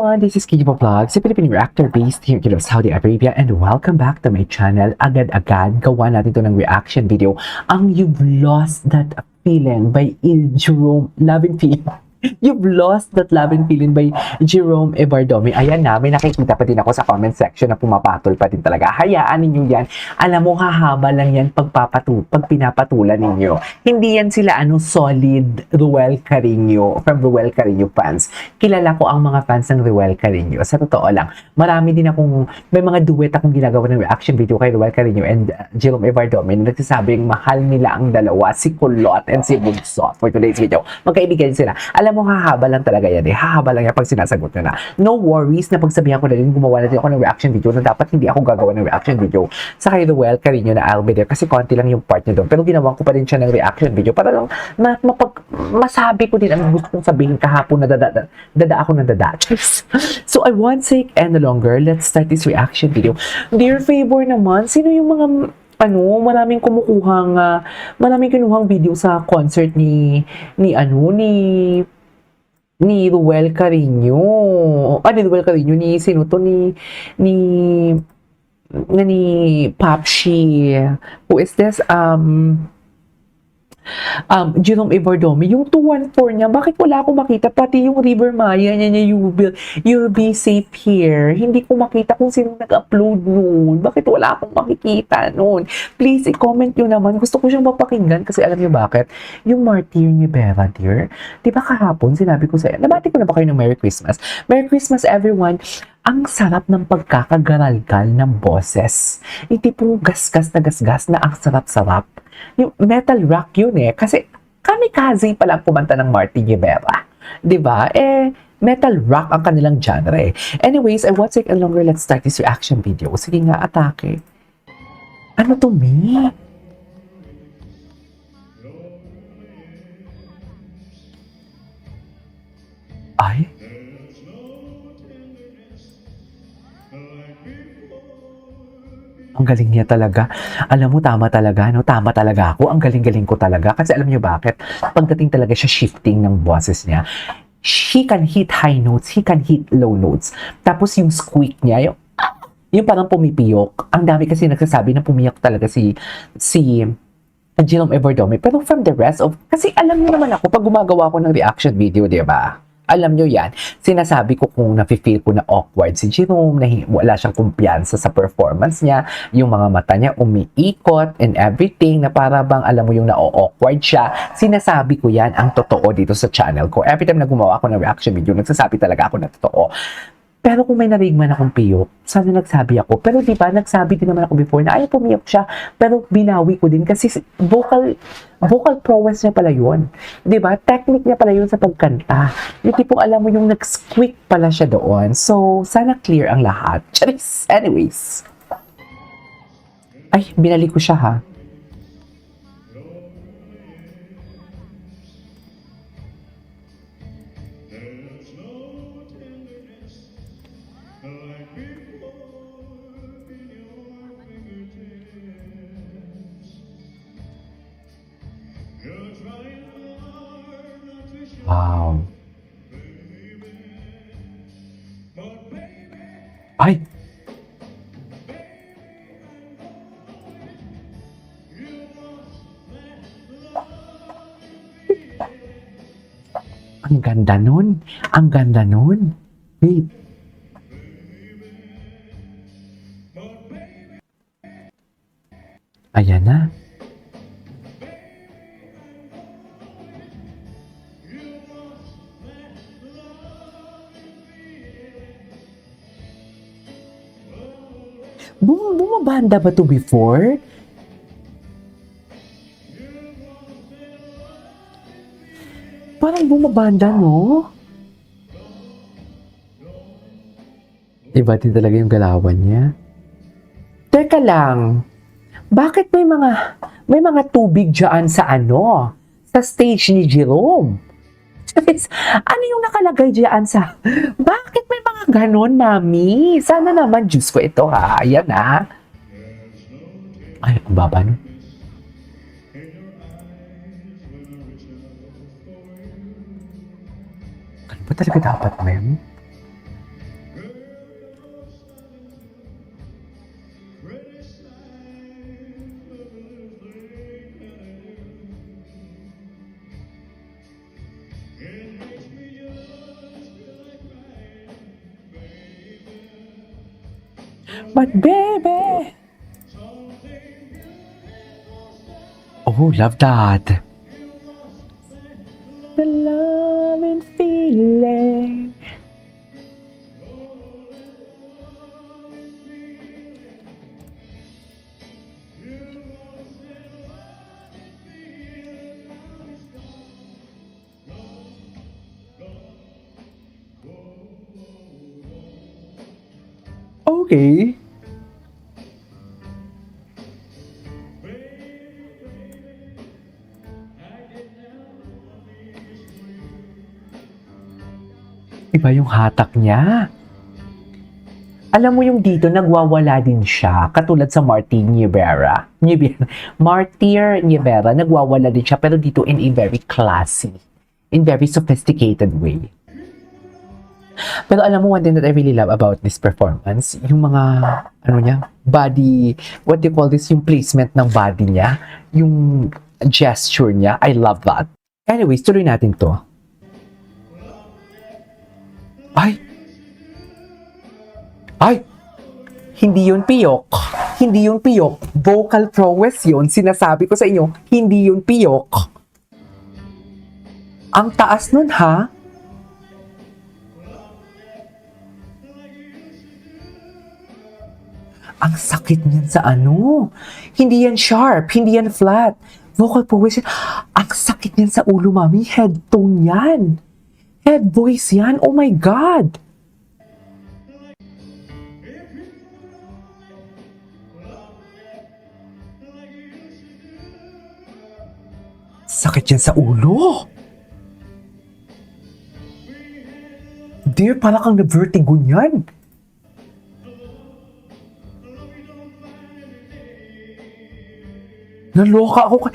everyone, this is Kijibo Vlogs, a Filipino reactor based here in Saudi Arabia, and welcome back to my channel. Agad-agad, gawa natin ito ng reaction video. Ang You've Lost That Feeling by Jerome Feeling. You've Lost That Love and Feeling by Jerome Evardomi. Ayan na, may nakikita pa din ako sa comment section na pumapatol pa din talaga. Hayaan ninyo yan. Alam mo, hahaba lang yan pag pinapatulan ninyo. Hindi yan sila solid Ruel Carino from Ruel Carino fans. Kilala ko ang mga fans ng Ruel Carino. Sa totoo lang, marami din may mga duet akong ginagawa ng reaction video kay Ruel Carino and Jerome Evardomi na nagsasabing mahal nila ang dalawa, si Kulot and si Bugsot for today's video. Magkaibigan sila. Alam mo, hahaba lang talaga yan eh. Hahaba lang yan pag sinasagot nyo na. No worries na pagsabihan ko na rin, gumawa na din ako ng reaction video na dapat hindi ako gagawa ng reaction video sa kay Ruel Carino na I'll be there kasi konti lang yung part niya doon. Pero ginawa ko pa rin siya ng reaction video para lang masabi ko din ang gusto kong sabihin kahapon na dada ako ng dada. So I won't take any longer. Let's start this reaction video. Dear favor naman, sino yung mga maraming kinuhang video sa concert ni Ruel Carino. Ni Ruel Carino, sino to? Ni Papshi. Who is this? Jerome Evardomi, yung 214 niya, bakit wala akong makita? Pati yung River Maya niya, you'll be safe here. Hindi ko makita kung sino nag-upload noon. Bakit wala akong makikita noon? Please, i-comment nyo naman. Gusto ko siyang mapakinggan kasi alam niyo bakit? Yung Martyr ni Vera, dear. Di ba kahapon, sinabi ko sa'yo, nabati ko na ba kayo ng Merry Christmas? Merry Christmas, everyone. Ang sarap ng pagkakagaralgal ng boses. Yung tipong gasgas na ang sarap-sarap. Yung metal rock yun eh. Kasi kamikaze pa lang kumanta ng Martin Rivera. Diba? Metal rock ang kanilang genre eh. Anyways, I won't take any longer. Let's start this reaction video. Sige nga, atake. Ano to, me? Ay? Ang galing niya talaga. Alam mo, tama talaga, no? Tama talaga ako. Ang galing-galing ko talaga. Kasi alam niyo bakit? Pagdating talaga siya shifting ng boses niya, he can hit high notes, he can hit low notes. Tapos yung squeak niya, yung parang pumipiyok. Ang dami kasi nagsasabi na pumiyok talaga si Jerome Evardomi. Pero from the rest of, kasi alam niyo naman ako, pag gumagawa ko ng reaction video, di ba? Alam nyo yan, sinasabi ko kung nafe-feel ko na awkward si Jerome, na wala siyang kumpiyansa sa performance niya, yung mga mata niya umiikot and everything, na para bang alam mo yung na-awkward siya, sinasabi ko yan ang totoo dito sa channel ko. Every time na gumawa ako ng reaction video, nagsasabi talaga ako na totoo. Pero kung may narigman akong piyok, sana nagsabi ako. Pero di ba, nagsabi din naman ako before na ayaw pumiyok siya. Pero binawi ko din kasi vocal prowess niya pala yun. Di ba? Technique niya pala yun sa pagkanta. Yung tipong alam mo yung nag-squeak pala siya doon. So, sana clear ang lahat. Charis! Anyways. Ay, binalik ko siya ha. Wow. Ay! Ang ganda nun. Ang ganda nun. Wait. Ayan na. Bumabanda ba to before? Parang bumabanda, no? Iba din talaga yung galawan niya. Teka lang. Bakit may mga tubig dyan sa sa stage ni Jerome? Ano yung nakalagay dyan sa... Bakit may mga ganon, mami? Sana naman, Diyos ko ito ha. Ayan ha. Ay, ang baba no? Ano ba talaga dapat, ma'am? But baby! Oh, love that. The love and feeling. Okay. Iba yung hatak niya. Alam mo yung dito, nagwawala din siya. Katulad sa Martin Nievera. Martyr Nievera, nagwawala din siya. Pero dito in a very classy, in very sophisticated way. Pero alam mo, one thing that I really love about this performance, yung mga, body, what do you call this, yung placement ng body niya, yung gesture niya, I love that. Anyways, tuloy natin to. Ay! Hindi yun piyok. Hindi yun piyok. Vocal prowess yun. Sinasabi ko sa inyo, hindi yun piyok. Ang taas nun, ha? Ang sakit niyan sa ano. Hindi yan sharp. Hindi yan flat. Vocal prowess yan. Ang sakit niyan sa ulo, mami. Head tone yan. Head voice yan. Oh my God. Sakit yan sa ulo. Dear, pala kang na-vertigo niyan. Naloka ako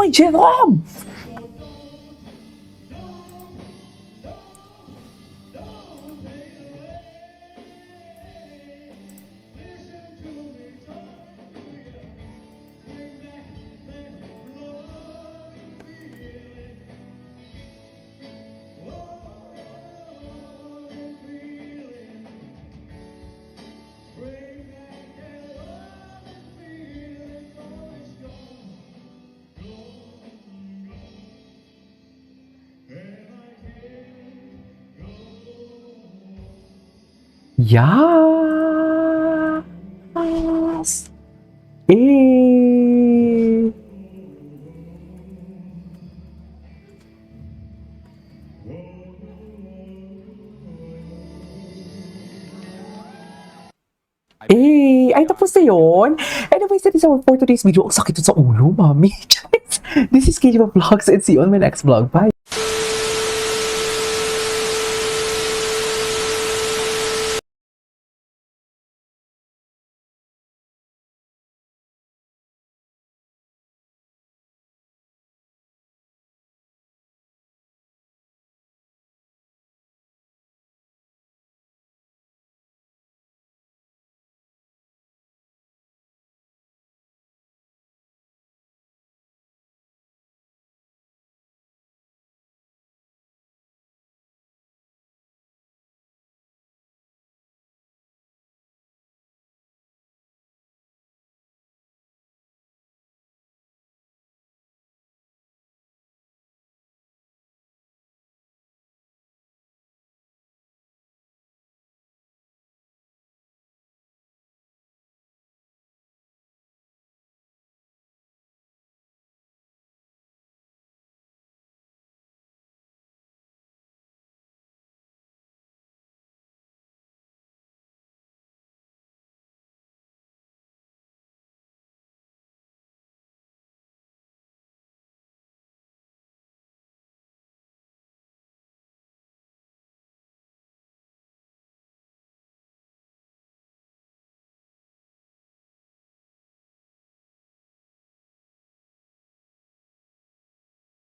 kay Jerome! Yes! Ay, tapos na yun. Anyways, that is our for today's video. Ang sakit sa ulo, mami. This is KJ Vlogs and see you on my next vlog. Bye!